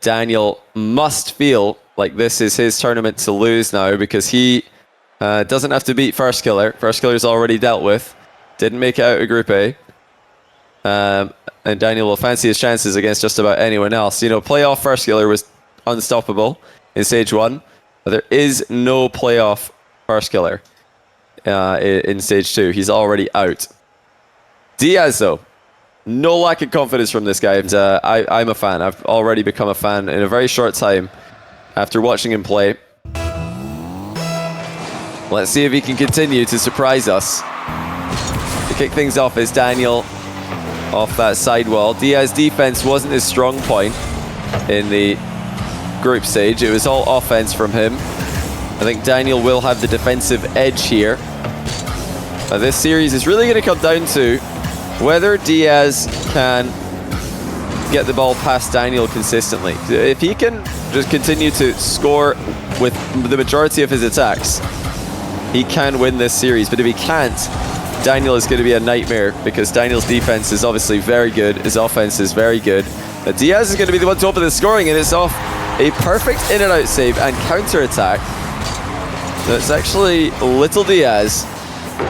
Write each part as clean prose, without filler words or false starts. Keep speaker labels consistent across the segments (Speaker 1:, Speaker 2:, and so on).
Speaker 1: Daniel must feel like this is his tournament to lose now, because he doesn't have to beat First Killer. First Killer's already dealt with. Didn't make it out of Group A. And Daniel will fancy his chances against just about anyone else. You know, playoff First Killer was unstoppable in Stage 1. But there is no playoff First Killer in Stage 2. He's already out. Diaz, though. No lack of confidence from this guy. And, I'm a fan. I've already become a fan in a very short time after watching him play. Let's see if he can continue to surprise us. To kick things off is Daniel off that sidewall. Diaz's defense wasn't his strong point in the group stage. It was all offense from him. I think Daniel will have the defensive edge here. This series is really going to come down to whether Diaz can get the ball past Daniel consistently. If he can just continue to score with the majority of his attacks, he can win this series. But if he can't, Daniel is going to be a nightmare, because Daniel's defense is obviously very good. His offense is very good. But Diaz is going to be the one to open the scoring, and it's off a perfect in and out save and counter attack. That's actually Little Diaz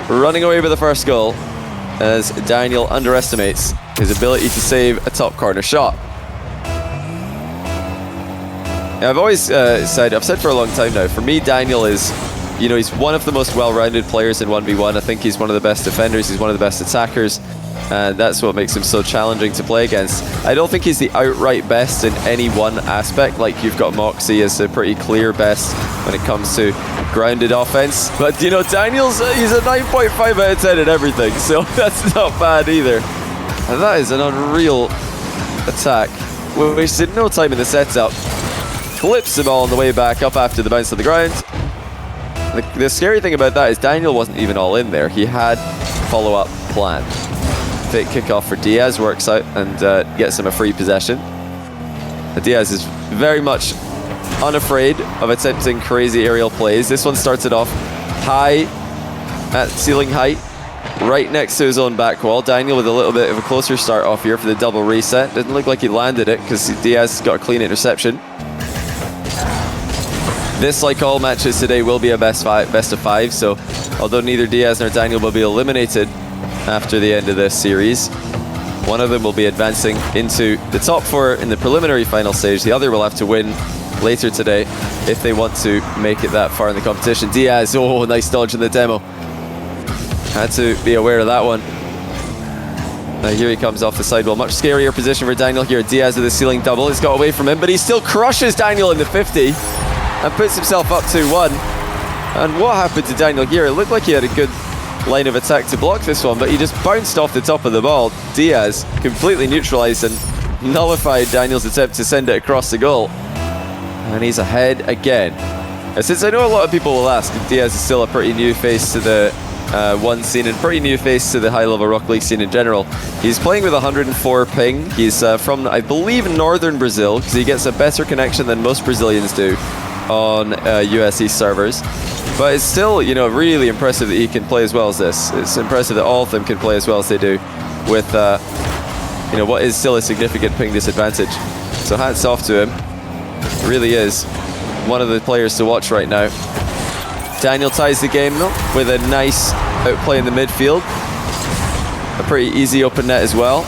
Speaker 1: running away with the first goal, as Daniel underestimates his ability to save a top corner shot. Now, I've said for a long time now, for me, Daniel is, you know, he's one of the most well-rounded players in 1v1. I think he's one of the best defenders, he's one of the best attackers, and that's what makes him so challenging to play against. I don't think he's the outright best in any one aspect. Like, you've got Moxie as a pretty clear best when it comes to grounded offense. But, you know, Daniel's, he's a 9.5 out of 10 in everything, so that's not bad either. And that is an unreal attack. We wasted no time in the setup. Flips the ball on the way back up after the bounce to the ground. The scary thing about that is Daniel wasn't even all in there. He had follow-up planned. Fake kickoff for Diaz works out and gets him a free possession. Diaz is very much unafraid of attempting crazy aerial plays. This one started off high at ceiling height, right next to his own back wall. Daniel with a little bit of a closer start off here for the double reset. Didn't look like he landed it because Diaz got a clean interception. This, like all matches today, will be a best of five, so although neither Diaz nor Daniel will be eliminated after the end of this series, one of them will be advancing into the top four in the preliminary final stage. The other will have to win later today if they want to make it that far in the competition. Diaz, oh, nice dodge in the demo. Had to be aware of that one. Now here he comes off the sidewall. Much scarier position for Daniel here. Diaz with the ceiling double. He's got away from him, but he still crushes Daniel in the 50 and puts himself up 2-1. And what happened to Daniel here? It looked like he had a good line of attack to block this one, but he just bounced off the top of the ball. Diaz completely neutralized and nullified Daniel's attempt to send it across the goal. And he's ahead again. And since I know a lot of people will ask if Diaz is still a pretty new face to the one scene and pretty new face to the high-level Rocket League scene in general, he's playing with 104 ping. He's from, I believe, northern Brazil, because he gets a better connection than most Brazilians do on USE servers. But it's still, you know, really impressive that he can play as well as this. It's impressive that all of them can play as well as they do with, you know, what is still a significant ping disadvantage. So hats off to him. It really is one of the players to watch right now. Daniel ties the game though with a nice outplay in the midfield. A pretty easy open net as well.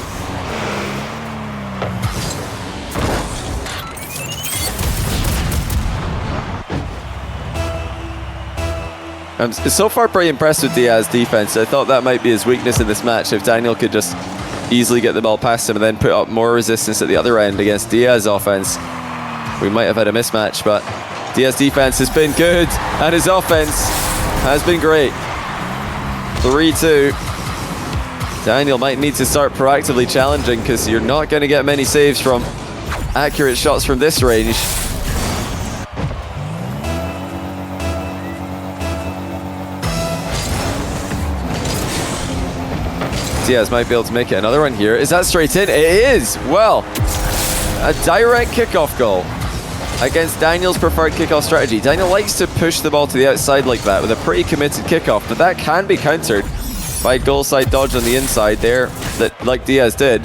Speaker 1: I'm so far pretty impressed with Diaz's defense. I thought that might be his weakness in this match. If Daniel could just easily get the ball past him and then put up more resistance at the other end against Diaz's offense, we might have had a mismatch. But Diaz's defense has been good and his offense has been great. 3-2. Daniel might need to start proactively challenging, because you're not going to get many saves from accurate shots from this range. Diaz might be able to make it another one here. Is that straight in? It is! Well, a direct kickoff goal against Daniel's preferred kickoff strategy. Daniel likes to push the ball to the outside like that with a pretty committed kickoff, but that can be countered by a goal side dodge on the inside there, that like Diaz did.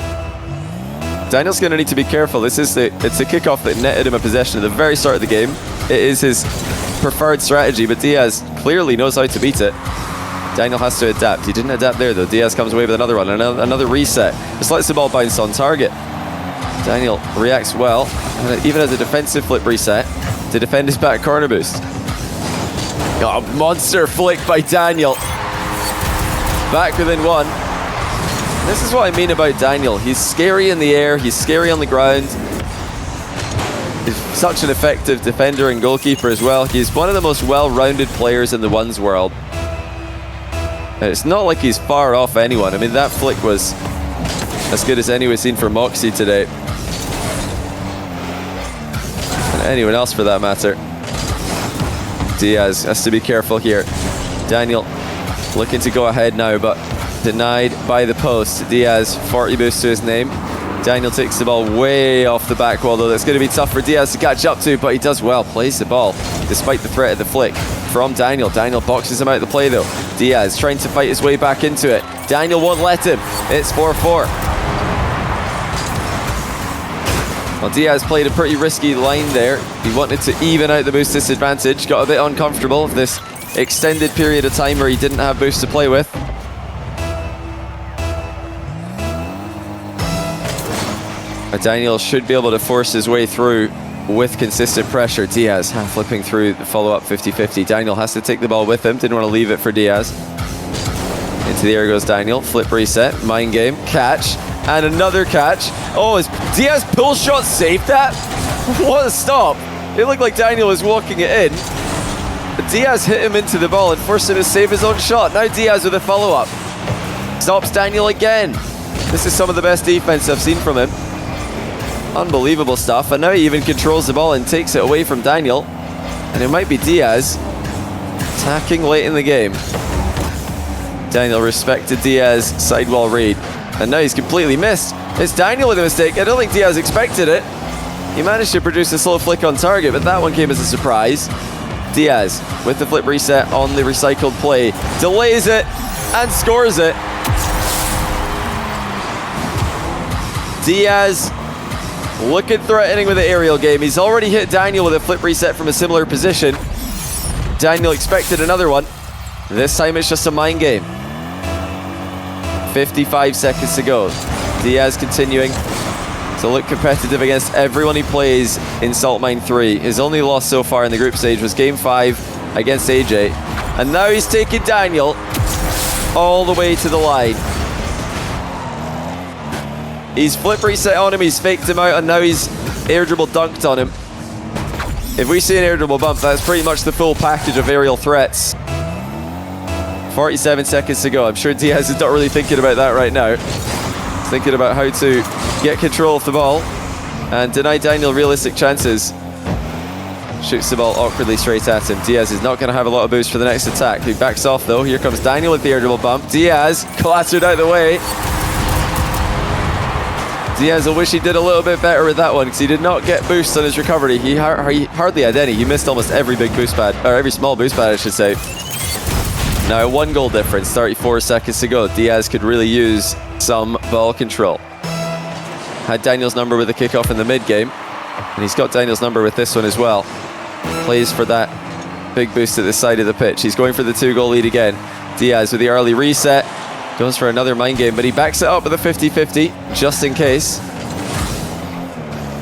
Speaker 1: Daniel's going to need to be careful. It's a kickoff that netted him a possession at the very start of the game. It is his preferred strategy, but Diaz clearly knows how to beat it. Daniel has to adapt. He didn't adapt there, though. Diaz comes away with another one, another reset. Just lets the ball bounce on target. Daniel reacts well, and even as a defensive flip reset to defend his back corner boost. Oh, monster flick by Daniel. Back within one. This is what I mean about Daniel. He's scary in the air, he's scary on the ground. He's such an effective defender and goalkeeper as well. He's one of the most well-rounded players in the ones world. And it's not like he's far off anyone. I mean, that flick was as good as any we've seen from Moxie today. And anyone else for that matter. Diaz has to be careful here. Daniel looking to go ahead now, but denied by the post. Diaz, 40 boost to his name. Daniel takes the ball way off the back wall, though. That's going to be tough for Diaz to catch up to, but he does well. Plays the ball, despite the threat of the flick from Daniel. Daniel boxes him out of the play, though. Diaz trying to fight his way back into it. Daniel won't let him. It's 4-4. Well, Diaz played a pretty risky line there. He wanted to even out the boost disadvantage. Got a bit uncomfortable with this extended period of time where he didn't have boost to play with. Daniel should be able to force his way through with consistent pressure. Diaz flipping through the follow-up 50-50. Daniel has to take the ball with him. Didn't want to leave it for Diaz. Into the air goes Daniel. Flip reset. Mind game. Catch. And another catch. Oh, is Diaz pull shot saved that? What a stop. It looked like Daniel was walking it in. But Diaz hit him into the ball and forced him to save his own shot. Now Diaz with a follow-up. Stops Daniel again. This is some of the best defense I've seen from him. Unbelievable stuff, and now he even controls the ball and takes it away from Daniel. And it might be Diaz attacking late in the game. Daniel respected Diaz sidewall read, and now he's completely missed. It's Daniel with a mistake. I don't think Diaz expected it. He managed to produce a slow flick on target, but that one came as a surprise. Diaz with the flip reset on the recycled play, delays it and scores it. Diaz looking threatening with the aerial game. He's already hit Daniel with a flip reset from a similar position. Daniel expected another one. This time it's just a mind game. 55 seconds to go. Diaz continuing to look competitive against everyone he plays in Salt Mine 3. His only loss so far in the group stage was Game 5 against AJ. And now he's taking Daniel all the way to the line. He's flip reset on him, he's faked him out, and now he's air dribble dunked on him. If we see an air dribble bump, that's pretty much the full package of aerial threats. 47 seconds to go. I'm sure Diaz is not really thinking about that right now. He's thinking about how to get control of the ball and deny Daniel realistic chances. Shoots the ball awkwardly straight at him. Diaz is not going to have a lot of boost for the next attack. He backs off though. Here comes Daniel with the air dribble bump. Diaz clattered out the way. Diaz will wish he did a little bit better with that one because he did not get boosts on his recovery. He hardly had any. He missed almost every big boost pad, or every small boost pad I should say. Now a 1 goal difference, 34 seconds to go. Diaz could really use some ball control. Had Daniel's number with the kickoff in the mid-game, and he's got Daniel's number with this one as well. Plays for that big boost at the side of the pitch. He's going for the 2-goal lead again. Diaz with the early reset. Goes for another mind game, but he backs it up with a 50-50, just in case.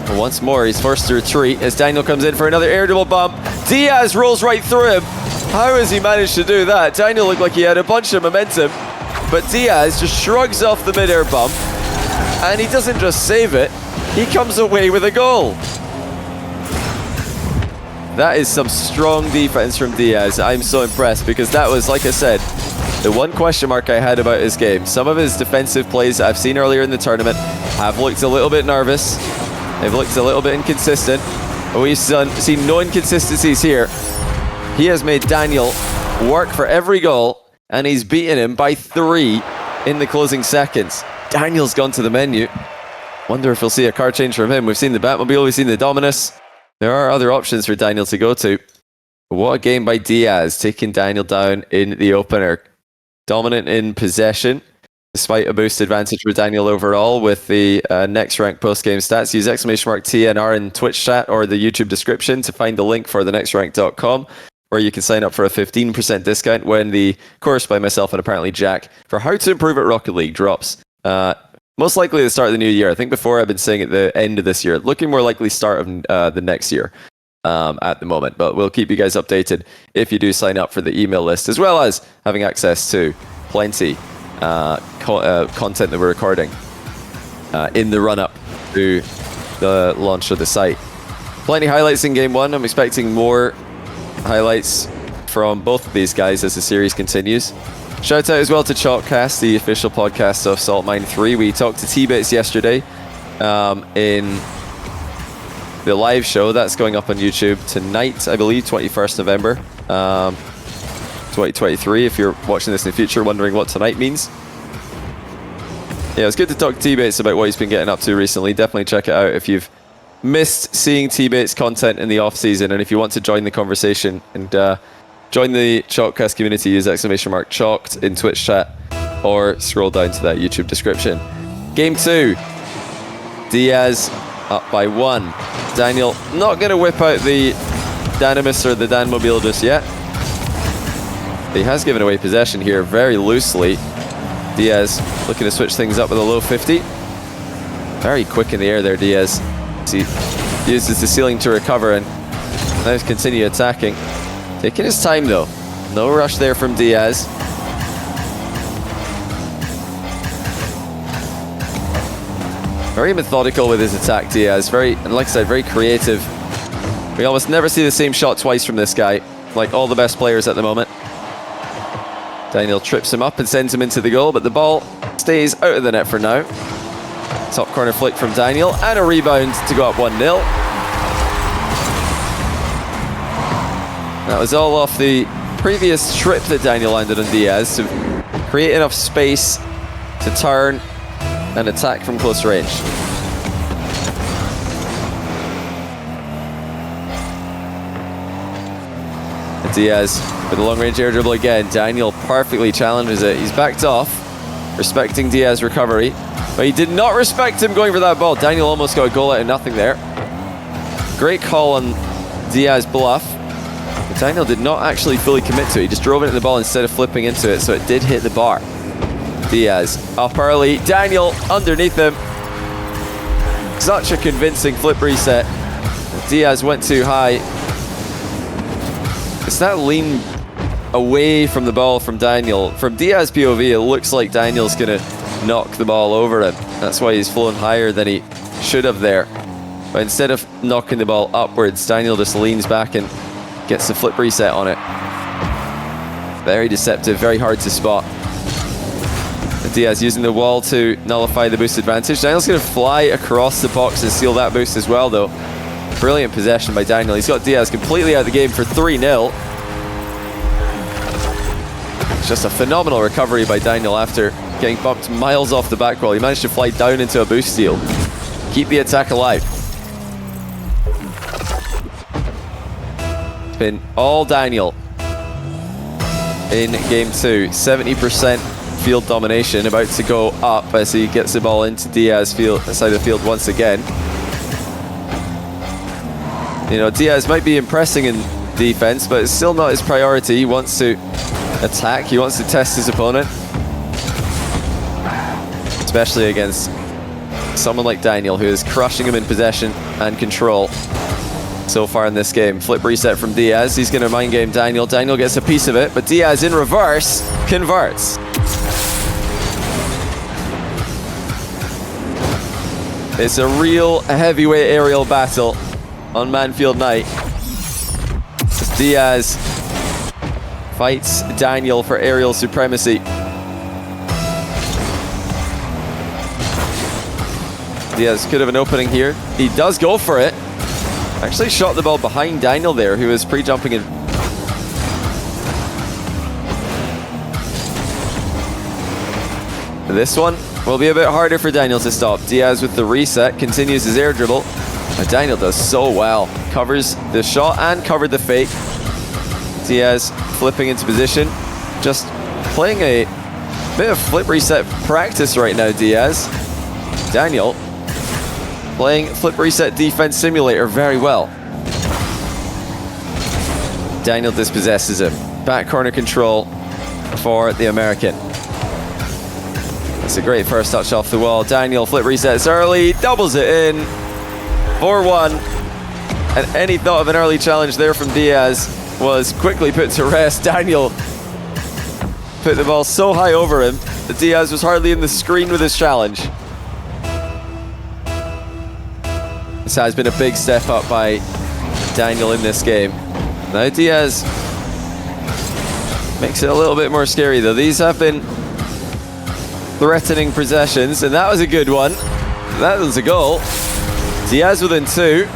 Speaker 1: And once more, he's forced to retreat as Daniel comes in for another air dribble bump. Diaz rolls right through him. How has he managed to do that? Daniel looked like he had a bunch of momentum, but Diaz just shrugs off the mid-air bump, and he doesn't just save it, he comes away with a goal. That is some strong defense from Diaz. I'm so impressed because that was, like I said, the one question mark I had about his game. Some of his defensive plays I've seen earlier in the tournament have looked a little bit nervous. They've looked a little bit inconsistent. But we've seen no inconsistencies here. He has made Daniel work for every goal, and he's beaten him by 3 in the closing seconds. Daniel's gone to the menu. Wonder if we'll see a car change from him. We've seen the Batmobile, we've seen the Dominus. There are other options for Daniel to go to. What a game by Diaz, taking Daniel down in the opener. Dominant in possession, despite a boost advantage for Daniel overall with the next rank post-game stats. Use !TNR in Twitch chat or the YouTube description to find the link for thenextrank.com, where you can sign up for a 15% discount when the course by myself and apparently Jack for How to Improve at Rocket League drops. Most likely the start of the new year. I think before I've been saying at the end of this year. Looking more likely start of the next year at the moment. But we'll keep you guys updated if you do sign up for the email list, as well as having access to plenty content that we're recording in the run-up to the launch of the site. Plenty highlights in Game 1. I'm expecting more highlights from both of these guys as the series continues. Shout out as well to Chalkcast, the official podcast of Salt Mine 3. We talked to T-Bits yesterday in the live show. That's going up on YouTube tonight, I believe, 21st November 2023. If you're watching this in the future wondering what tonight means. Yeah, it's good to talk to T-Bits about what he's been getting up to recently. Definitely check it out if you've missed seeing T-Bits content in the off-season, and if you want to join the conversation and join the Chalkcast community, use !Chalked in Twitch chat or scroll down to that YouTube description. Game 2. Diaz up by 1. Daniel not going to whip out the Danimus or the Danmobile just yet. He has given away possession here very loosely. Diaz looking to switch things up with a low 50. Very quick in the air there, Diaz. He uses the ceiling to recover and now continue attacking. Taking his time though. No rush there from Diaz. Very methodical with his attack, Diaz. Very, and like I said, very creative. We almost never see the same shot twice from this guy, like all the best players at the moment. Daniel trips him up and sends him into the goal, but the ball stays out of the net for now. Top corner flick from Daniel, and a rebound to go up 1-0. That was all off the previous trip that Daniel landed on Diaz to create enough space to turn and attack from close range. And Diaz with a long-range air dribble again. Daniel perfectly challenges it. He's backed off, respecting Diaz's recovery, but he did not respect him going for that ball. Daniel almost got a goal out of nothing there. Great call on Diaz's bluff. But Daniel did not actually fully commit to it. He just drove into the ball instead of flipping into it, so it did hit the bar. Diaz up early. Daniel underneath him. Such a convincing flip reset. Diaz went too high. It's that lean away from the ball from Daniel. From Diaz POV, it looks like Daniel's going to knock the ball over him. That's why he's flown higher than he should have there. But instead of knocking the ball upwards, Daniel just leans back and gets the flip reset on it. Very deceptive, very hard to spot. And Diaz using the wall to nullify the boost advantage. Daniel's going to fly across the box and steal that boost as well, though. Brilliant possession by Daniel. He's got Diaz completely out of the game for 3-0. It's just a phenomenal recovery by Daniel after getting bumped miles off the back wall. He managed to fly down into a boost steal. Keep the attack alive. It's been all Daniel in game 2. 70% field domination, about to go up as he gets the ball into Diaz side of the field once again. You know, Diaz might be impressing in defense, but it's still not his priority. He wants to attack, he wants to test his opponent. Especially against someone like Daniel, who is crushing him in possession and control so far in this game. Flip reset from Diaz. He's going to mind game Daniel. Daniel gets a piece of it, but Diaz in reverse converts. It's a real heavyweight aerial battle on Manfield night. Diaz fights Daniel for aerial supremacy. Diaz could have an opening here. He does go for it. Actually shot the ball behind Daniel there, who was pre-jumping in. This one will be a bit harder for Daniel to stop. Diaz with the reset, continues his air dribble. And Daniel does so well. Covers the shot and covered the fake. Diaz flipping into position. Just playing a bit of flip reset practice right now, Diaz. Daniel playing flip reset defense simulator very well. Daniel dispossesses him. Back corner control for the American. It's a great first touch off the wall. Daniel flip resets early, doubles it in. 4-1. And any thought of an early challenge there from Diaz was quickly put to rest. Daniel put the ball so high over him that Diaz was hardly in the screen with his challenge. This has been a big step up by Daniel in this game. Now Diaz makes it a little bit more scary though. These have been threatening possessions, and that was a good one. That was a goal. Diaz within 2.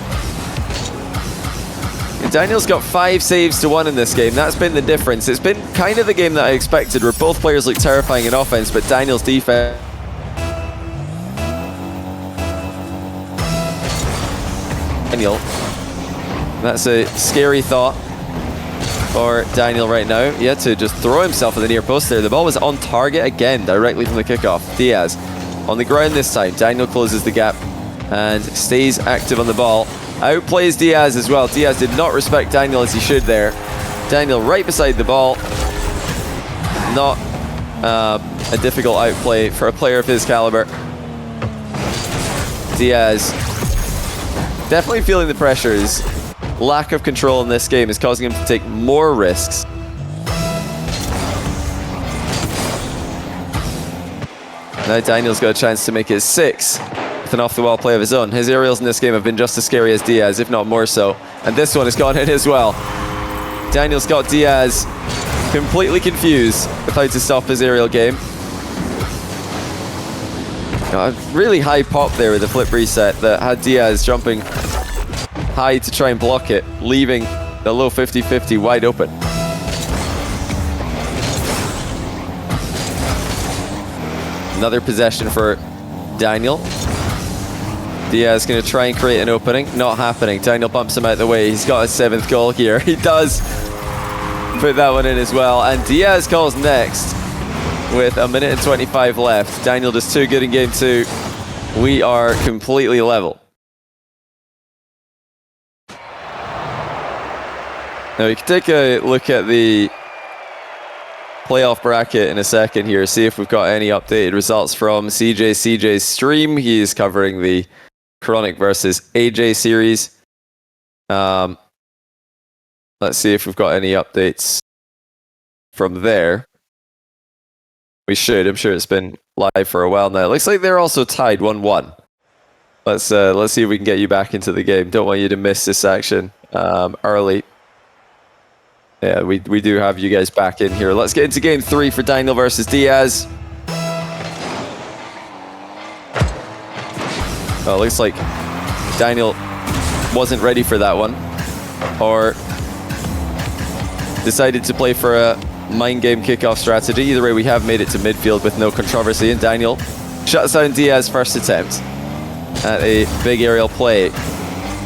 Speaker 1: And Daniel's got 5 saves to 1 in this game. That's been the difference. It's been kind of the game that I expected, where both players look terrifying in offense, but Daniel's defense. Daniel. That's a scary thought for Daniel right now. He had to just throw himself at the near post there. The ball was on target again, directly from the kickoff. Diaz on the ground this time. Daniel closes the gap and stays active on the ball. Outplays Diaz as well. Diaz did not respect Daniel as he should there. Daniel right beside the ball. Not a difficult outplay for a player of his caliber. Diaz definitely feeling the pressures. Lack of control in this game is causing him to take more risks. Now Daniel's got a chance to make his 6 with an off-the-wall play of his own. His aerials in this game have been just as scary as Diaz, if not more so. And this one has gone in as well. Daniel's got Diaz completely confused with how to stop his aerial game. Got a really high pop there with the flip reset that had Diaz jumping high to try and block it, leaving the low 50-50 wide open. Another possession for Daniel. Diaz going to try and create an opening. Not happening. Daniel bumps him out of the way. He's got his 7th goal here. He does put that one in as well. And Diaz calls next with 1 minute and 25 left. Daniel does too good in game 2. We are completely level. Now we can take a look at the playoff bracket in a second here, see if we've got any updated results from CJ's stream. He is covering the Chronic versus AJ series. Let's see if we've got any updates from there. We should. I'm sure it's been live for a while now. It looks like they're also tied 1-1. Let's see if we can get you back into the game. Don't want you to miss this action early. Yeah, we do have you guys back in here. Let's get into game 3 for Daniel versus Diaz. Well, it looks like Daniel wasn't ready for that one, or decided to play for a mind game kickoff strategy. Either way, we have made it to midfield with no controversy, and Daniel shuts down Diaz's first attempt at a big aerial play.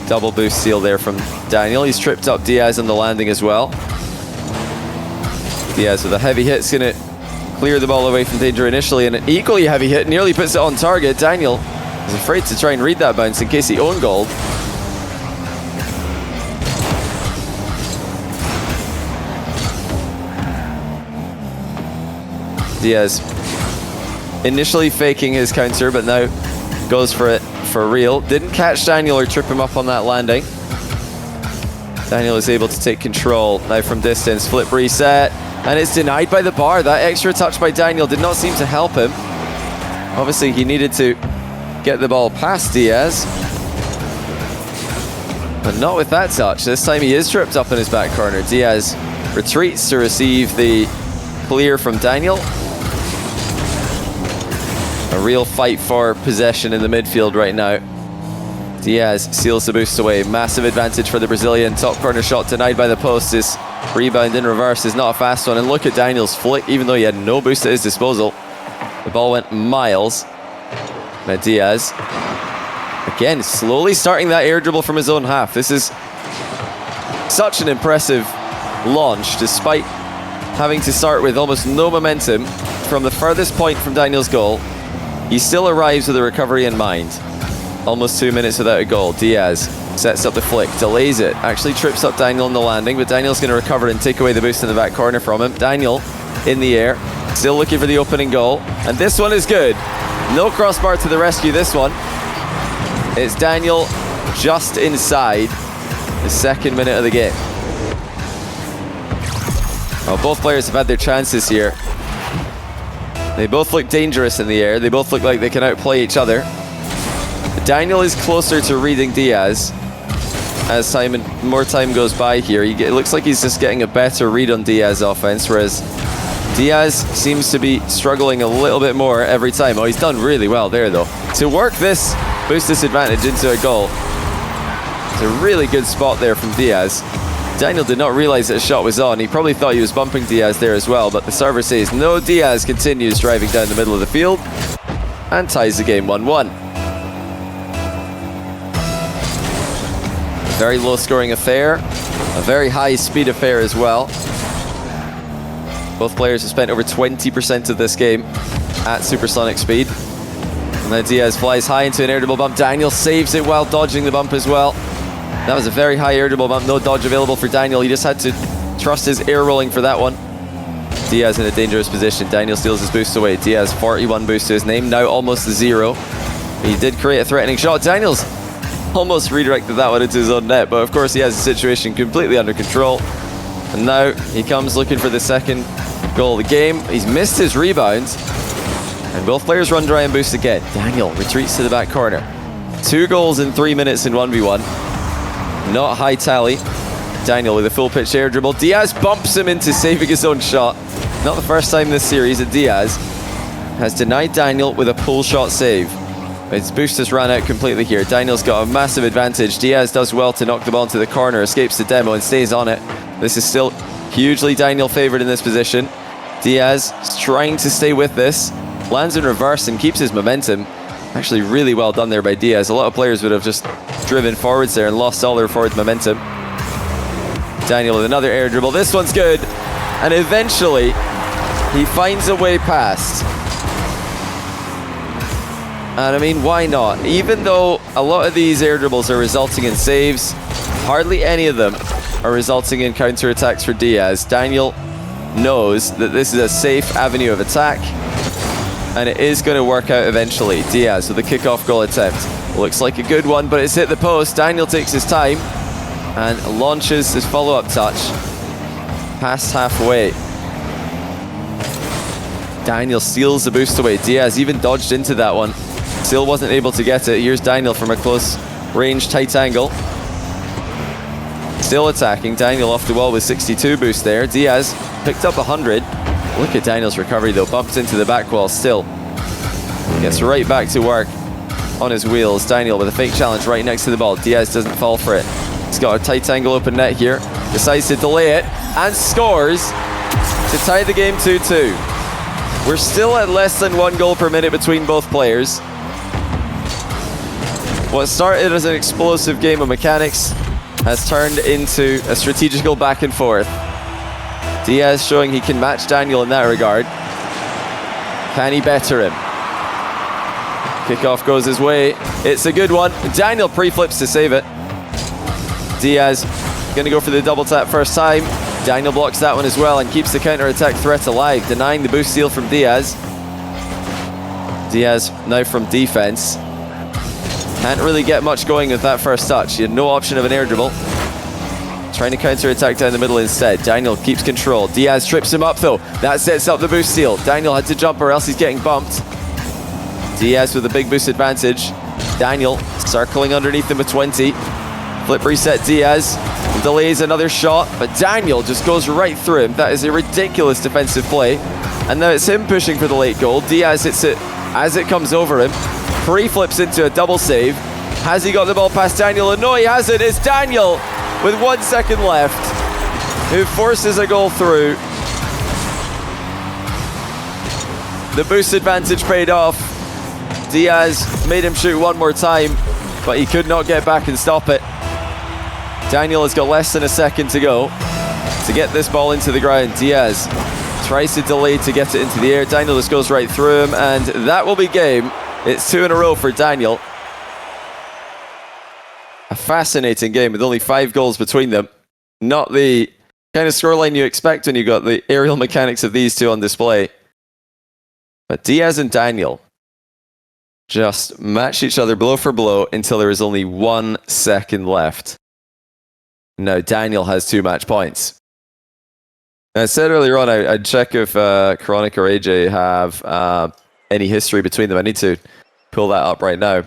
Speaker 1: Double boost seal there from Daniel. He's tripped up Diaz on the landing as well. Diaz with a heavy hit is going to clear the ball away from danger initially, and an equally heavy hit nearly puts it on target. Daniel is afraid to try and read that bounce in case he owned goal. Diaz initially faking his counter, but now goes for it for real. Didn't catch Daniel or trip him up on that landing. Daniel is able to take control now from distance. Flip reset, and it's denied by the bar. That extra touch by Daniel did not seem to help him. Obviously, he needed to get the ball past Diaz, but not with that touch. This time he is tripped up in his back corner. Diaz retreats to receive the clear from Daniel. A real fight for possession in the midfield right now. Diaz seals the boost away. Massive advantage for the Brazilian. Top corner shot denied by the post. This rebound in reverse is not a fast one. And look at Daniel's flick, even though he had no boost at his disposal. The ball went miles. Now Diaz, again, slowly starting that air dribble from his own half. This is such an impressive launch, despite having to start with almost no momentum from the furthest point from Daniel's goal, he still arrives with a recovery in mind. Almost 2 minutes without a goal. Diaz sets up the flick, delays it, actually trips up Daniel in the landing, but Daniel's going to recover and take away the boost in the back corner from him. Daniel in the air, still looking for the opening goal, and this one is good. No crossbar to the rescue this one. It's Daniel just inside the 2nd minute of the game. Well, both players have had their chances here. They both look dangerous in the air. They both look like they can outplay each other. Daniel is closer to reading Diaz as more time goes by here. It looks like he's just getting a better read on Diaz's offense, whereas Diaz seems to be struggling a little bit more every time. Oh, he's done really well there, though. To work this boost disadvantage into a goal, it's a really good spot there from Diaz. Daniel did not realize that a shot was on. He probably thought he was bumping Diaz there as well, but the server says no. Diaz continues driving down the middle of the field and ties the game 1-1. Very low scoring affair, a very high speed affair as well. Both players have spent over 20% of this game at supersonic speed. And then Diaz flies high into an air dribble bump. Daniel saves it while dodging the bump as well. That was a very high air dribble bump, no dodge available for Daniel. He just had to trust his air rolling for that one. Diaz in a dangerous position. Daniel steals his boost away. Diaz 41 boost to his name, now almost to 0. He did create a threatening shot. Daniel's almost redirected that one into his own net, but of course he has the situation completely under control. And now he comes looking for the 2nd goal of the game. He's missed his rebound, and both players run dry and boost again. Daniel retreats to the back corner. 2 goals in 3 minutes in 1v1. Not high tally. Daniel with a full pitch air dribble. Diaz bumps him into saving his own shot. Not the first time this series that Diaz has denied Daniel with a pull shot save. His boost has run out completely here. Daniel's got a massive advantage. Diaz does well to knock the ball into the corner, escapes the demo and stays on it. This is still hugely Daniel favored in this position. Diaz is trying to stay with this. Lands in reverse and keeps his momentum. Actually really well done there by Diaz. A lot of players would have just driven forwards there and lost all their forward momentum. Daniel with another air dribble. This one's good. And eventually, he finds a way past. And I mean, why not? Even though a lot of these air dribbles are resulting in saves, hardly any of them are resulting in counterattacks for Diaz. Daniel knows that this is a safe avenue of attack, and it is going to work out eventually. Diaz with a kickoff goal attempt. Looks like a good one, but it's hit the post. Daniel takes his time and launches his follow-up touch past halfway. Daniel steals the boost away. Diaz even dodged into that one. Still wasn't able to get it. Here's Daniel from a close range, tight angle. Still attacking. Daniel off the wall with 62 boost there. Diaz picked up 100. Look at Daniel's recovery though. Bumped into the back wall still. Gets right back to work on his wheels. Daniel with a fake challenge right next to the ball. Diaz doesn't fall for it. He's got a tight angle open net here. Decides to delay it and scores to tie the game 2-2. We're still at less than 1 goal per minute between both players. What started as an explosive game of mechanics has turned into a strategical back and forth. Diaz showing he can match Daniel in that regard. Can he better him? Kickoff goes his way. It's a good one. Daniel pre-flips to save it. Diaz going to go for the double tap first time. Daniel blocks that one as well and keeps the counter-attack threat alive, denying the boost steal from Diaz. Diaz now from defense. Can't really get much going with that first touch. He had no option of an air dribble. Trying to counter-attack down the middle instead. Daniel keeps control. Diaz trips him up though. That sets up the boost steal. Daniel had to jump or else he's getting bumped. Diaz with a big boost advantage. Daniel circling underneath him with 20. Flip reset Diaz. Delays another shot, but Daniel just goes right through him. That is a ridiculous defensive play. And now it's him pushing for the late goal. Diaz hits it as it comes over him. Pre-flips into a double save. Has he got the ball past Daniel? And no, he hasn't. It's Daniel with 1 second left who forces a goal through. The boost advantage paid off. Diaz made him shoot one more time, but he could not get back and stop it. Daniel has got less than a second to go. to get this ball into the ground. Diaz tries to delay to get it into the air. Daniel just goes right through him, and that will be game. It's 2 in a row for Daniel. A fascinating game with only 5 goals between them. Not the kind of scoreline you expect when you got the aerial mechanics of these two on display. But Diaz and Daniel just matched each other blow for blow until there was only 1 second left. Now Daniel has 2 match points. I said earlier on I'd check if Chronic or AJ have any history between them. I need to pull that up right now.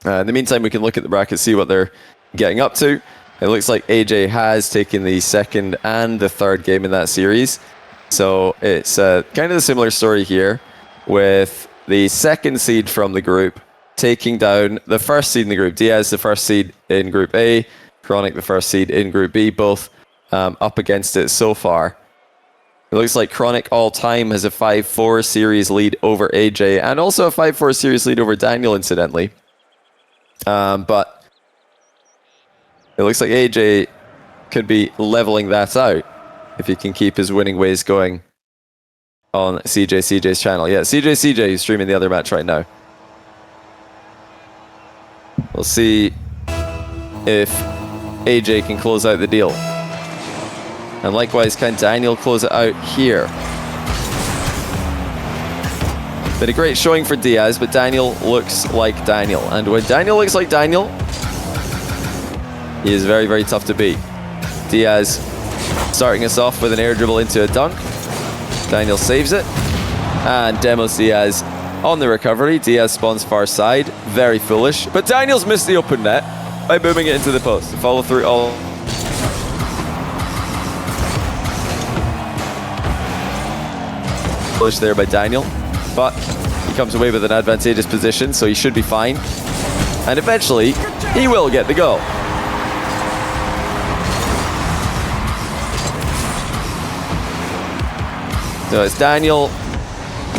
Speaker 1: In the meantime, we can look at the bracket, see what they're getting up to. It looks like AJ has taken the 2nd and the 3rd game in that series. So it's kind of a similar story here, with the 2nd seed from the group taking down the 1st seed in the group. Diaz, the 1st seed in Group A. Chronic, the 1st seed in Group B. Both up against it so far. It looks like Chronic all-time has a 5-4 series lead over AJ, and also a 5-4 series lead over Daniel, incidentally. But it looks like AJ could be leveling that out if he can keep his winning ways going on CJ's channel. Yeah, CJ is streaming the other match right now. We'll see if AJ can close out the deal. And likewise, can Daniel close it out here? Been a great showing for Diaz, but Daniel looks like Daniel. And when Daniel looks like Daniel, he is very, very tough to beat. Diaz starting us off with an air dribble into a dunk. Daniel saves it. And demos Diaz on the recovery. Diaz spawns far side. Very foolish. But Daniel's missed the open net by booming it into the post. Follow through all. Foolish there by Daniel. But he comes away with an advantageous position, so he should be fine. And eventually, he will get the goal. So it's Daniel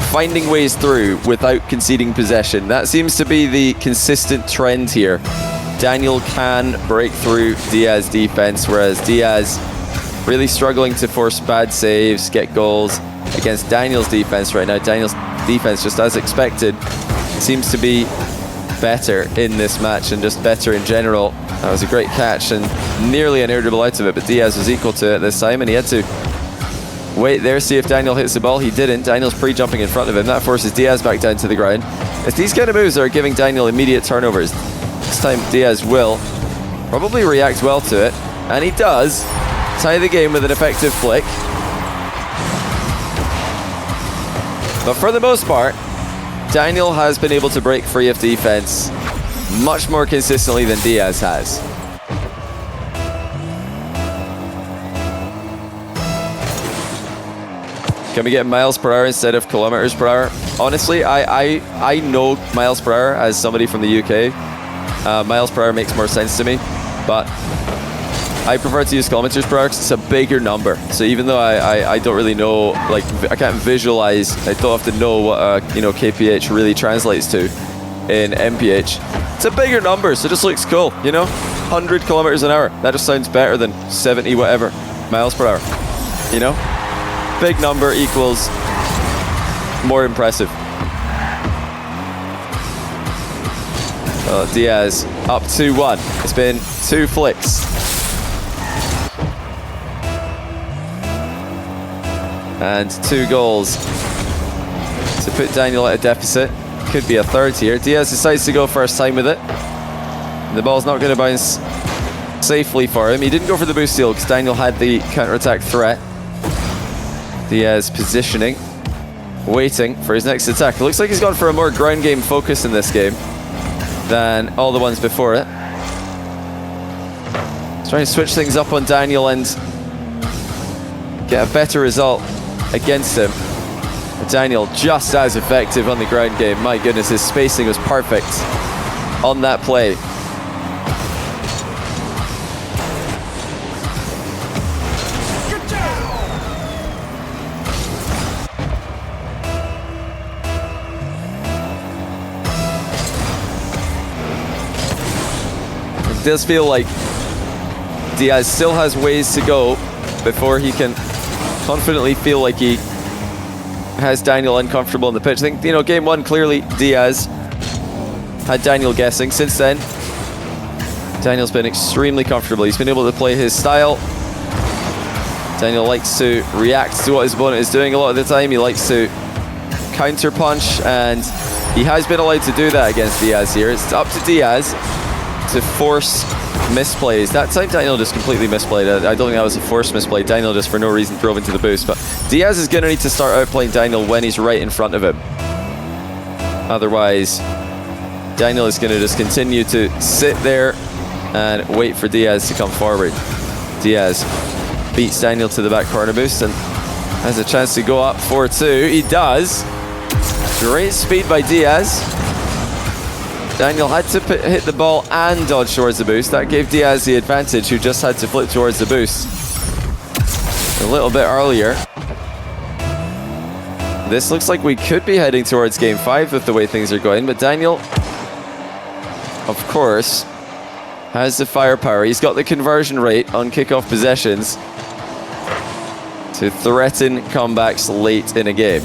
Speaker 1: finding ways through without conceding possession. That seems to be the consistent trend here. Daniel can break through Diaz defense, whereas Diaz really struggling to force bad saves, get goals against Daniel's defense right now. Daniel's defense, just as expected, seems to be better in this match and just better in general. That was a great catch and nearly an air dribble out of it, but Diaz was equal to it this time, and he had to wait there, see if Daniel hits the ball. He didn't. Daniel's pre-jumping in front of him. That forces Diaz back down to the ground. It's these kind of moves that are giving Daniel immediate turnovers. This time Diaz will probably react well to it, and he does tie the game with an effective flick. But for the most part, Daniel has been able to break free of defense much more consistently than Diaz has. Can we get miles per hour instead of kilometers per hour? Honestly, I know miles per hour as somebody from the UK. Miles per hour makes more sense to me, but I prefer to use kilometers per hour because it's a bigger number. So even though I don't really know, like I can't visualize, I don't have to know what kph really translates to in mph. It's a bigger number, so it just looks cool, 100 kilometers an hour. That just sounds better than 70 whatever miles per hour. Big number equals more impressive. Diaz up 2-1. It's been 2 flicks. And 2 goals to put Daniel at a deficit. Could be a 3rd here. Diaz decides to go first time with it. The ball's not going to bounce safely for him. He didn't go for the boost steal because Daniel had the counter-attack threat. Diaz positioning, waiting for his next attack. It looks like he's gone for a more ground game focus in this game than all the ones before it. He's trying to switch things up on Daniel and get a better result against him. But Daniel just as effective on the ground game. My goodness, his spacing was perfect on that play. It does feel like Diaz still has ways to go before he can confidently feel like he has Daniel uncomfortable in the pitch. I think, you know, game one, clearly Diaz had Daniel guessing. Since then, Daniel's been extremely comfortable. He's been able to play his style. Daniel likes to react to what his opponent is doing a lot of the time. He likes to counter punch, and he has been allowed to do that against Diaz here. It's up to Diaz to force misplays. That time Daniel just completely misplayed. I don't think that was a forced misplay. Daniel just for no reason drove into the boost. But Diaz is going to need to start outplaying Daniel when he's right in front of him. Otherwise, Daniel is going to just continue to sit there and wait for Diaz to come forward. Diaz beats Daniel to the back corner boost and has a chance to go up 4-2. He does. Great speed by Diaz. Daniel had to hit the ball and dodge towards the boost. That gave Diaz the advantage, who just had to flip towards the boost a little bit earlier. This looks like we could be heading towards game 5 with the way things are going, but Daniel, of course, has the firepower. He's got the conversion rate on kickoff possessions to threaten comebacks late in a game.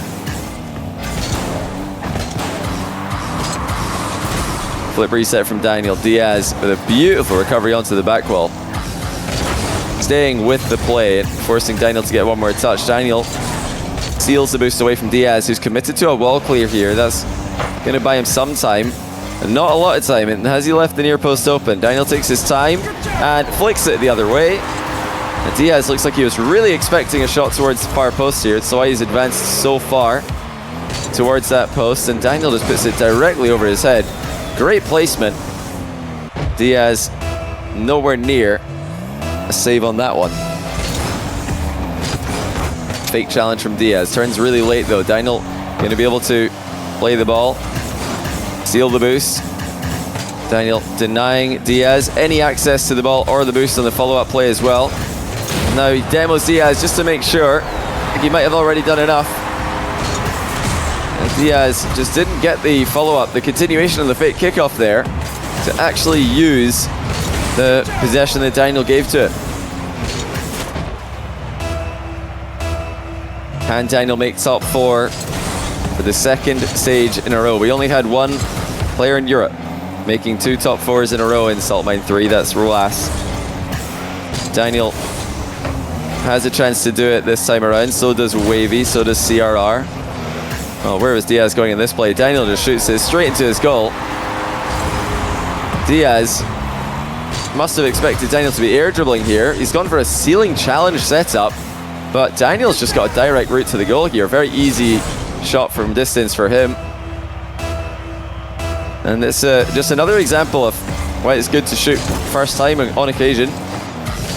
Speaker 1: Flip reset from Daniel. Diaz with a beautiful recovery onto the back wall. Staying with the play and forcing Daniel to get one more touch. Daniel seals the boost away from Diaz, who's committed to a wall clear here. That's going to buy him some time. And not a lot of time. And has he left the near post open? Daniel takes his time and flicks it the other way. And Diaz looks like he was really expecting a shot towards the far post here. It's why he's advanced so far towards that post. And Daniel just puts it directly over his head. Great placement. Diaz nowhere near a save on that one. Fake challenge from Diaz. Turns really late though. Daniel going to be able to play the ball. Seal the boost. Daniel denying Diaz any access to the ball or the boost on the follow-up play as well. Now he demos Diaz just to make sure. I think he might have already done enough. And Diaz just didn't get the follow-up, the continuation of the fake kickoff there to actually use the possession that Daniel gave to it. Can Daniel make top 4 for the second stage in a row? We only had one player in Europe making 2 top 4s in a row in Salt Mine 3. That's Roas. Daniel has a chance to do it this time around. So does Wavy. So does CRR. Oh, where was Diaz going in this play? Daniel just shoots it straight into his goal. Diaz must have expected Daniel to be air dribbling here. He's gone for a ceiling challenge setup, but Daniel's just got a direct route to the goal here. Very easy shot from distance for him. And it's just another example of why it's good to shoot first time on occasion.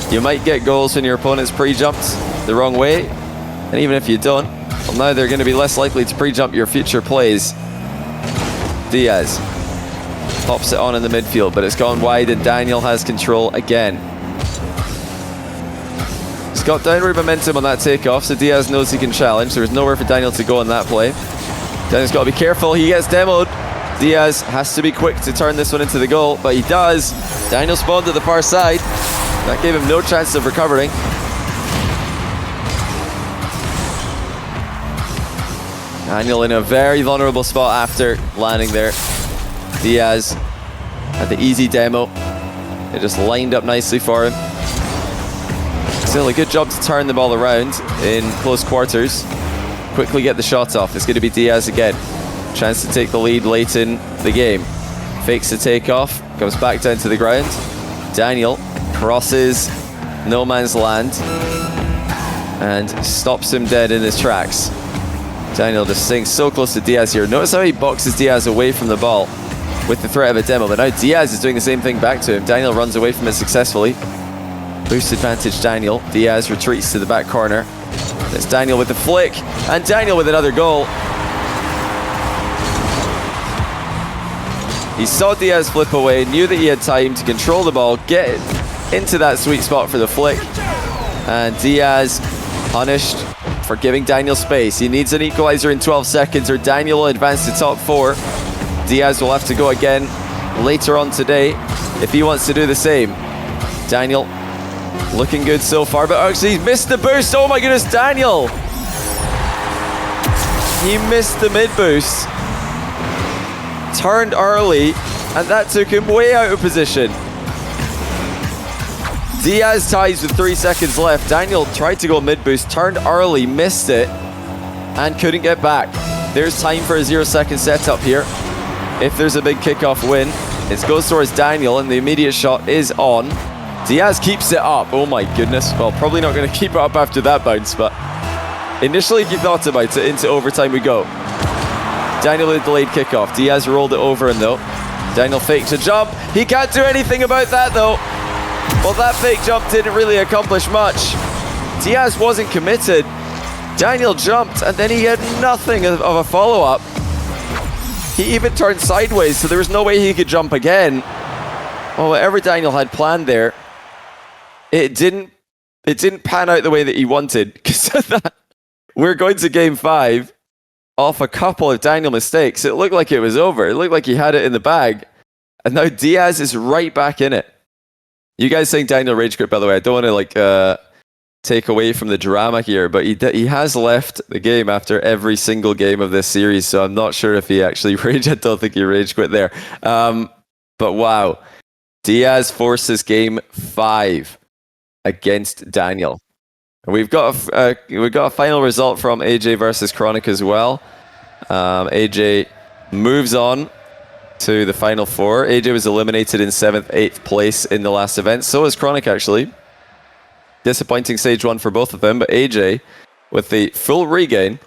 Speaker 1: You might get goals when your opponent's pre-jumped the wrong way, and even if you don't, well, now they're going to be less likely to pre-jump your future plays. Diaz pops it on in the midfield, but it's gone wide and Daniel has control again. He's got downward momentum on that takeoff, so Diaz knows he can challenge. There's nowhere for Daniel to go on that play. Daniel's got to be careful. He gets demoed. Diaz has to be quick to turn this one into the goal, but he does. Daniel spawned to the far side. That gave him no chance of recovering. Daniel in a very vulnerable spot after landing there. Diaz had the easy demo. It just lined up nicely for him. Still a good job to turn the ball around in close quarters. Quickly get the shot off. It's going to be Diaz again. Chance to take the lead late in the game. Fakes the takeoff. Comes back down to the ground. Daniel crosses no man's land and stops him dead in his tracks. Daniel just staying so close to Diaz here. Notice how he boxes Diaz away from the ball with the threat of a demo, but now Diaz is doing the same thing back to him. Daniel runs away from it successfully. Boost advantage Daniel. Diaz retreats to the back corner. It's Daniel with the flick, and Daniel with another goal. He saw Diaz flip away, knew that he had time to control the ball, get into that sweet spot for the flick, and Diaz punished for giving Daniel space. He needs an equalizer in 12 seconds or Daniel will advance to top 4. Diaz will have to go again later on today if he wants to do the same. Daniel Looking good so far, but actually he's missed the boost. Oh my goodness, Daniel! He missed the mid boost. Turned early, and that took him way out of position. Diaz ties with 3 seconds left. Daniel tried to go mid boost, turned early, missed it, and couldn't get back. There's time for a 0-second setup here. If there's a big kickoff win, it goes towards Daniel, and the immediate shot is on. Diaz keeps it up. Oh my goodness. Well, probably not going to keep it up after that bounce, but initially, if you thought about it, into overtime we go. Daniel with delayed kickoff. Diaz rolled it over him though. Daniel faked a jump. He can't do anything about that though. Well, that fake jump didn't really accomplish much. Diaz wasn't committed. Daniel jumped, and then he had nothing of a follow-up. He even turned sideways, so there was no way he could jump again. Well, whatever Daniel had planned there, it didn't pan out the way that he wanted. Because of that, we're going to game 5 off a couple of Daniel mistakes. It looked like it was over. It looked like he had it in the bag. And now Diaz is right back in it. You guys saying Daniel rage quit, by the way. I don't want to take away from the drama here, but he has left the game after every single game of this series, so I'm not sure if he actually rage. I don't think he rage quit there. But wow. Diaz forces game 5 against Daniel. We've got a final result from AJ versus Chronic as well. AJ moves on to the final 4. AJ was eliminated in 7th, 8th place in the last event. So is Chronic, actually. Disappointing stage 1 for both of them, but AJ with the full regain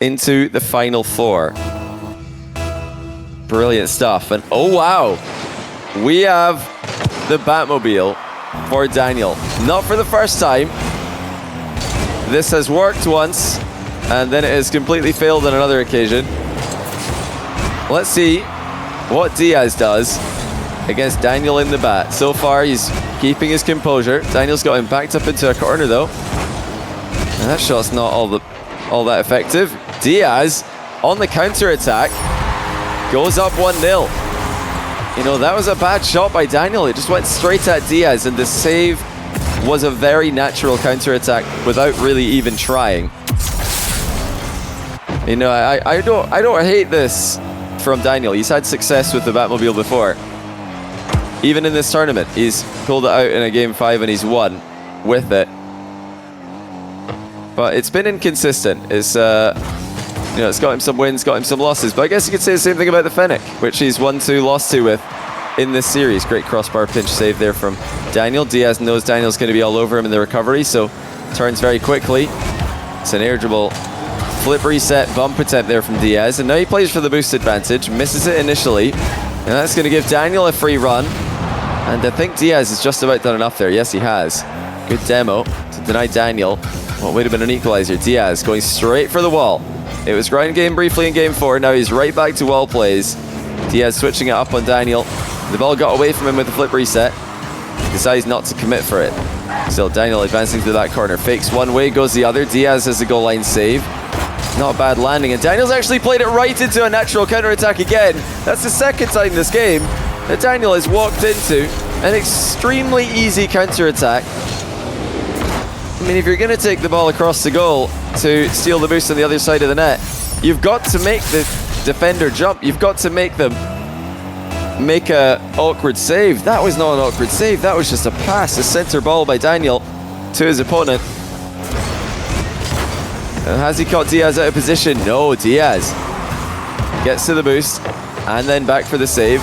Speaker 1: into the final 4. Brilliant stuff. And oh wow, we have the Batmobile for Daniel. Not for the first time. This has worked once, and then it has completely failed on another occasion. Let's see what Diaz does against Daniel in the bat. So far, he's keeping his composure. Daniel's got him backed up into a corner, though. And that shot's not all that effective. Diaz, on the counter-attack, goes up 1-0. You know, that was a bad shot by Daniel. It just went straight at Diaz, and the save was a very natural counter-attack without really even trying. You know, I don't hate this from Daniel. He's had success with the Batmobile before. Even in this tournament, he's pulled it out in a game 5 and he's won with it. But it's been inconsistent. It's you know, it's got him some wins, got him some losses. But I guess you could say the same thing about the Fennec, which he's 1-2 lost to with in this series. Great crossbar pinch save there from Daniel. Diaz knows Daniel's going to be all over him in the recovery, so turns very quickly. It's an air dribble flip reset bump attempt there from Diaz, and now he plays for the boost advantage, misses it initially, and that's going to give Daniel a free run. And I think Diaz has just about done enough there. Yes, he has. Good demo to deny Daniel what would have been an equalizer. Diaz going straight for the wall. It was ground game briefly in game 4. Now he's right back to wall plays. Diaz switching it up on Daniel. The ball got away from him with the flip reset. Decides not to commit for it. Still Daniel advancing to the back corner. Fakes one way, goes the other. Diaz has a goal line save. Not a bad landing. And Daniel's actually played it right into a natural counter-attack again. That's the second time this game that Daniel has walked into an extremely easy counter-attack. I mean, if you're going to take the ball across the goal to steal the boost on the other side of the net, you've got to make the defender jump. You've got to make them make a awkward save. That was not an awkward save. That was just a pass, a center ball by Daniel to his opponent. And has he caught Diaz out of position? No, Diaz gets to the boost and then back for the save.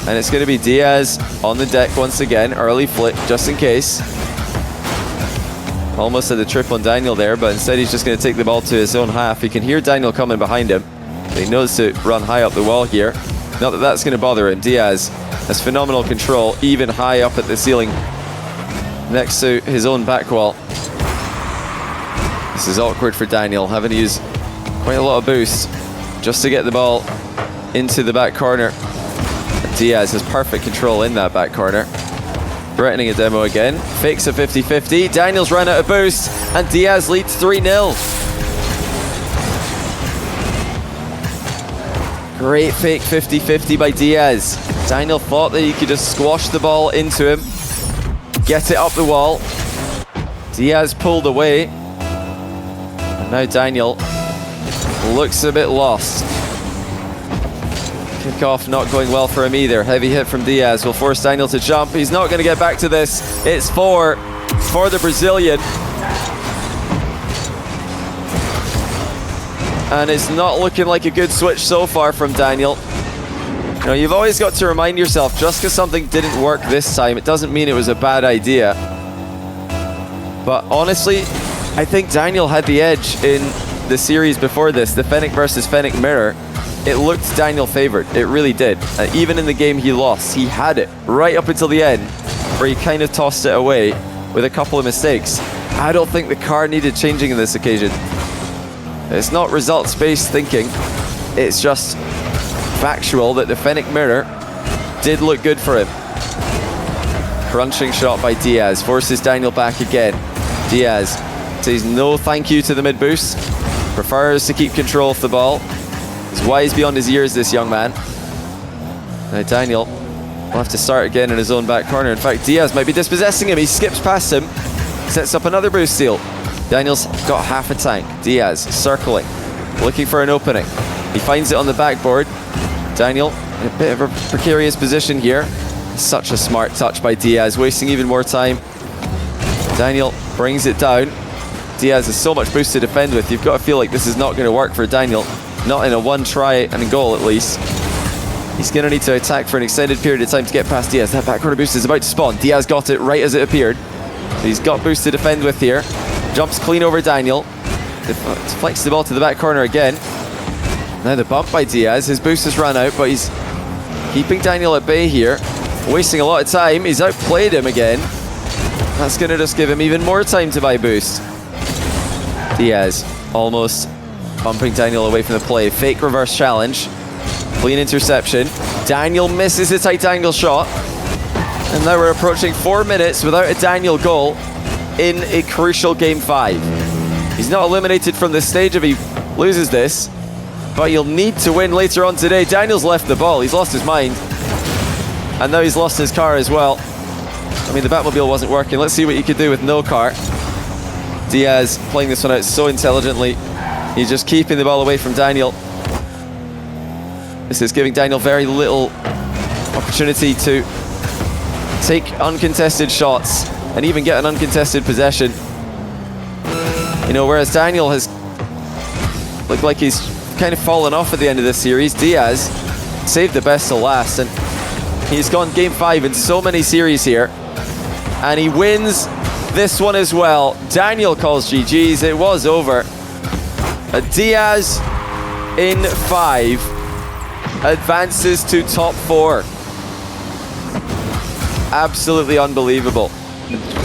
Speaker 1: And it's going to be Diaz on the deck once again. Early flick, just in case. Almost had a trip on Daniel there, but instead he's just going to take the ball to his own half. He can hear Daniel coming behind him. He knows to run high up the wall here. Not that that's going to bother him. Diaz has phenomenal control, even high up at the ceiling next to his own back wall. This is awkward for Daniel, having to use quite a lot of boost just to get the ball into the back corner. And Diaz has perfect control in that back corner. Threatening a demo again. Fakes a 50-50. Daniel's run out of boost, and Diaz leads 3-0. Great fake 50-50 by Diaz. Daniel thought that he could just squash the ball into him, get it up the wall. Diaz pulled away. And now Daniel looks a bit lost. Kickoff not going well for him either. Heavy hit from Diaz will force Daniel to jump. He's not going to get back to this. It's four for the Brazilian. And it's not looking like a good switch so far from Daniel. You know, you've always got to remind yourself, just because something didn't work this time, it doesn't mean it was a bad idea. But honestly, I think Daniel had the edge in the series before this, the Fennec versus Fennec mirror. It looked Daniel favored. It really did. Even in the game he lost, he had it right up until the end, where he kind of tossed it away with a couple of mistakes. I don't think the car needed changing in this occasion. It's not results-based thinking. It's just factual that the Fennec mirror did look good for him. Crunching shot by Diaz forces Daniel back again. Diaz says no thank you to the mid boost. Prefers to keep control of the ball. He's wise beyond his years, this young man. Now Daniel will have to start again in his own back corner. In fact, Diaz might be dispossessing him. He skips past him, sets up another boost steal. Daniel's got half a tank. Diaz circling, looking for an opening. He finds it on the backboard. Daniel in a bit of a precarious position here. Such a smart touch by Diaz, wasting even more time. Daniel brings it down. Diaz has so much boost to defend with. You've got to feel like this is not going to work for Daniel. Not in a one try and a goal at least. He's going to need to attack for an extended period of time to get past Diaz. That back corner boost is about to spawn. Diaz got it right as it appeared. He's got boost to defend with here. Jumps clean over Daniel. Deflects the ball to the back corner again. Now the bump by Diaz. His boost has run out, but he's keeping Daniel at bay here. Wasting a lot of time. He's outplayed him again. That's going to just give him even more time to buy boost. Diaz almost bumping Daniel away from the play. Fake reverse challenge. Clean interception. Daniel misses the tight angle shot. And now we're approaching 4 minutes without a Daniel goal in a crucial Game 5. He's not eliminated from this stage if he loses this, but he'll need to win later on today. Daniel's left the ball. He's lost his mind. And now he's lost his car as well. I mean, the Batmobile wasn't working. Let's see what he could do with no car. Diaz playing this one out so intelligently. He's just keeping the ball away from Daniel. This is giving Daniel very little opportunity to take uncontested shots and even get an uncontested possession. You know, whereas Daniel has looked like he's kind of fallen off at the end of this series, Diaz saved the best to last, and he's gone Game 5 in so many series here, and he wins this one as well. Daniel calls GG's. It was over. Diaz in 5 advances to top 4. Absolutely unbelievable.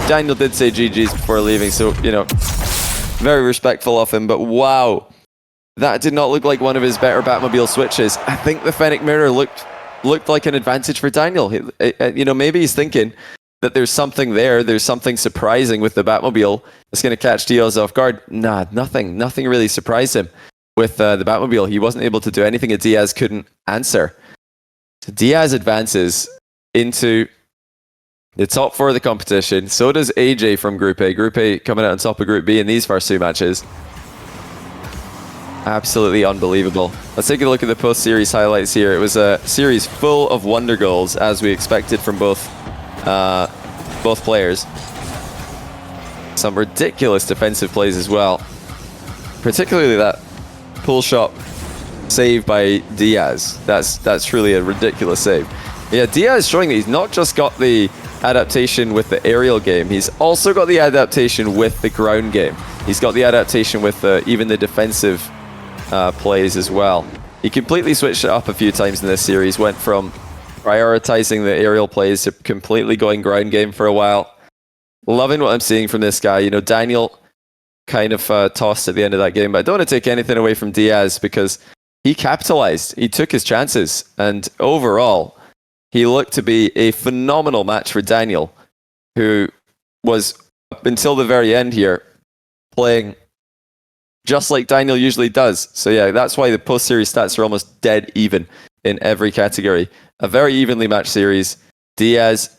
Speaker 1: Daniel did say GG's before leaving, so, you know, very respectful of him, but wow. That did not look like one of his better Batmobile switches. I think the Fennec mirror looked like an advantage for Daniel. You know, maybe he's thinking that there's something there, there's something surprising with the Batmobile that's going to catch Diaz off guard. Nah, nothing really surprised him with the Batmobile. He wasn't able to do anything that Diaz couldn't answer. So Diaz advances into the top 4 of the competition. So does AJ from Group A. Group A coming out on top of Group B in these first 2 matches. Absolutely unbelievable. Let's take a look at the post-series highlights here. It was a series full of wonder goals, as we expected from both players. Some ridiculous defensive plays as well. Particularly that pull shot save by Diaz. That's truly a ridiculous save. Yeah, Diaz showing that he's not just got the adaptation with the aerial game, he's also got the adaptation with the ground game. He's got the adaptation with even the defensive plays as well. He completely switched it up a few times in this series, went from prioritizing the aerial plays to completely going ground game for a while. Loving what I'm seeing from this guy. You know, Daniel kind of tossed at the end of that game, but I don't want to take anything away from Diaz because he capitalized. He took his chances, and overall, he looked to be a phenomenal match for Daniel, who was, up until the very end here, playing just like Daniel usually does. So yeah, that's why the post-series stats are almost dead even in every category. A very evenly matched series. Diaz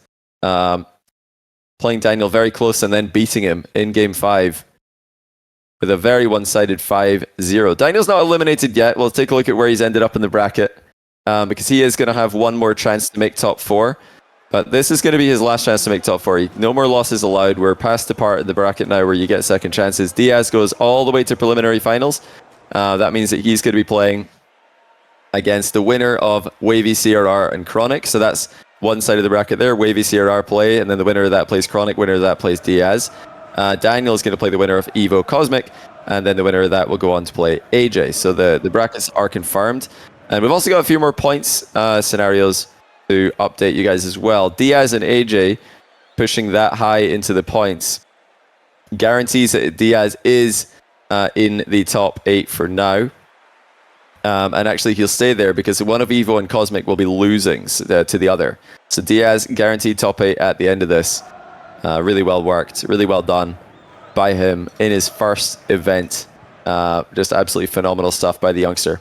Speaker 1: playing Daniel very close and then beating him in Game 5 with a very one-sided 5-0. Daniel's not eliminated yet. We'll take a look at where he's ended up in the bracket because he is going to have one more chance to make top 4. But this is going to be his last chance to make top 4. No more losses allowed. We're past the part of the bracket now where you get second chances. Diaz goes all the way to preliminary finals. That means that he's going to be playing against the winner of Wavy, CRR, and Chronic. So that's one side of the bracket there. Wavy, CRR play, and then the winner of that plays Chronic, winner of that plays Diaz. Daniel is going to play the winner of Evo Cosmic, and then the winner of that will go on to play AJ. So the brackets are confirmed. And we've also got a few more points scenarios to update you guys as well. Diaz and AJ pushing that high into the points guarantees that Diaz is in the top 8 for now. And actually he'll stay there because one of Evo and Cosmic will be losing to the other. So Diaz guaranteed top 8 at the end of this. Really well worked, really well done by him in his first event. Just absolutely phenomenal stuff by the youngster.